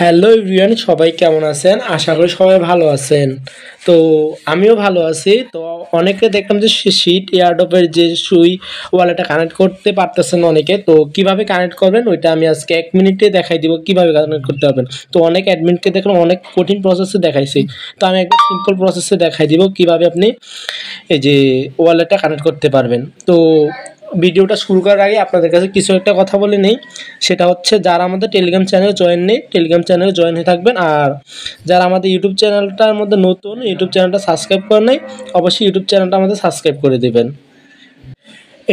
Hello everyone, সবাই কেমন আছেন? আশা করি সবাই ভালো আছেন। তো আমিও ভালো আছি। তো অনেকে দেখলাম যে শিট এয়ারড্রপের যে সুই ওয়ালেটটা কানেক্ট করতে পারতেছেন অনেকে। তো কিভাবে কানেক্ট করবেন ওইটা আমি আজকে 1 মিনিটে দেখাই দিব কিভাবে কানেক্ট করতে পারবেন। তো অনেক অ্যাডমিনকে দেখলাম অনেক কঠিন প্রসেসে দেখাইছি। তো আমি একদম সিম্পল প্রসেসে দেখাই দিব কিভাবে আপনি এই যে ওয়ালেটটা কানেক্ট করতে পারবেন। তো ভিডিওটা শুরু করার আগে আপনাদের কাছে কিছু একটা কথা বলে নেই, সেটা হচ্ছে যারা আমাদের টেলিগ্রাম চ্যানেলে জয়েন নেই টেলিগ্রাম চ্যানেলে জয়েন হয়ে থাকবেন। আর যারা আমাদের ইউটিউব চ্যানেলটার মধ্যে নতুন, ইউটিউব চ্যানেলটা সাবস্ক্রাইব করে নেই, অবশ্যই ইউটিউব চ্যানেলটা আমাদের সাবস্ক্রাইব করে দেবেন।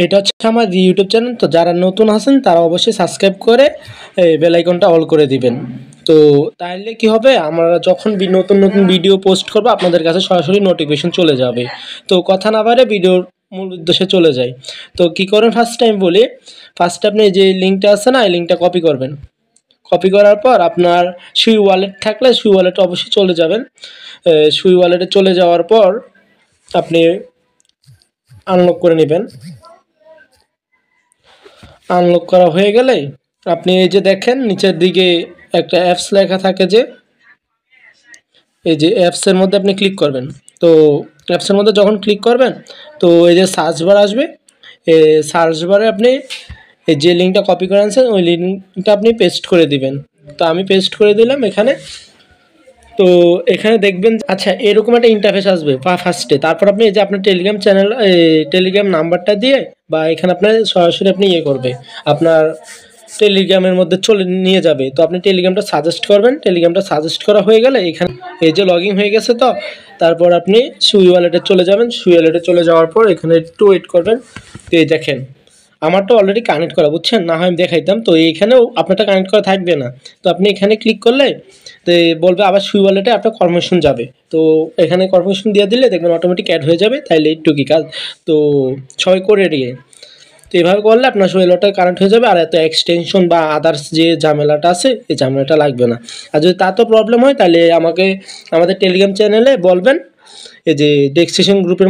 এটা হচ্ছে আমার ইউটিউব চ্যানেল। তো যারা নতুন আছেন তারা অবশ্যই সাবস্ক্রাইব করে বেল আইকনটা অল করে দিবেন। তো তাহলে কি হবে, আমরা যখন নতুন নতুন ভিডিও পোস্ট করব আপনাদের কাছে সরাসরি নোটিফিকেশন চলে যাবে। তো কথা না বাড়ে ভিডিওর মূল উদ্দেশ্যে চলে যাই। তো কি করেন, ফার্স্ট টাইম বলি, ফার্স্টে আপনি যে লিঙ্কটা আছে না, এই লিঙ্কটা কপি করবেন। কপি করার পর আপনার সুই ওয়ালেট থাকলে সুই ওয়ালেটে অবশ্যই চলে যাবেন। সুই ওয়ালেটে চলে যাওয়ার পর আপনি আনলক করে নেবেন। আনলক করা হয়ে গেলে আপনি এই যে দেখেন নিচের দিকে একটা অ্যাপস লেখা থাকে, যে এই যে অ্যাপসের মধ্যে আপনি ক্লিক করবেন। তো অ্যাপসের মধ্যে যখন ক্লিক করবেন তো এই যে সার্চ বার আসবে, এই সার্চ বারে আপনি এই যে লিঙ্কটা কপি করে আনছেন ওই লিঙ্কটা আপনি পেস্ট করে দিবেন। তো আমি পেস্ট করে দিলাম এখানে। তো এখানে দেখবেন, আচ্ছা এরকম একটা ইন্টারফেস আসবে ফার্স্টে। তারপর আপনি এই যে আপনার টেলিগ্রাম চ্যানেল টেলিগ্রাম নাম্বারটা দিয়ে বা এখানে আপনার সরাসরি আপনি ইয়ে করবে, আপনার টেলিগ্রামের মধ্যে চলে নিয়ে যাবে। তো আপনি টেলিগ্রামটা সাজেস্ট করবেন। টেলিগ্রামটা সাজেস্ট করা হয়ে গেলে এখানে এই যে লগ ইন হয়ে গেছে। তো তারপর আপনি সুই ওয়ালেটে চলে যাবেন। সুই ওয়ালেটে চলে যাওয়ার পর এখানে একটু ওয়েট করবেন। তো এই দেখেন আমার তো অলরেডি কানেক্ট করা, বুঝছেন, না হয় আমি দেখাইতাম। তো এইখানেও আপনারটা কানেক্ট করা থাকবে না। তো আপনি এখানে ক্লিক করলে তো বলবে আবার সুই ওয়ালেটে আপনার কনফার্মেশন যাবে। তো এখানে কনফার্মেশন দিয়ে দিলে দেখবেন অটোমেটিক অ্যাড হয়ে যাবে। তাইলে এইটুকুই কাজ। তো সবাই করে দিয়ে, তো এভাবে করলে আপনার সুই ওয়ালেটটা কানেক্ট হয়ে যাবে। আর এত এক্সটেনশন বা আদার্স যে ঝামেলাটা আছে এই ঝামেলাটা লাগবে না। আর যদি তাতেও প্রবলেম হয় তাহলে আমাকে আমাদের টেলিগ্রাম চ্যানেলে বলবেন, এই যে ডেস্কশন গ্রুপের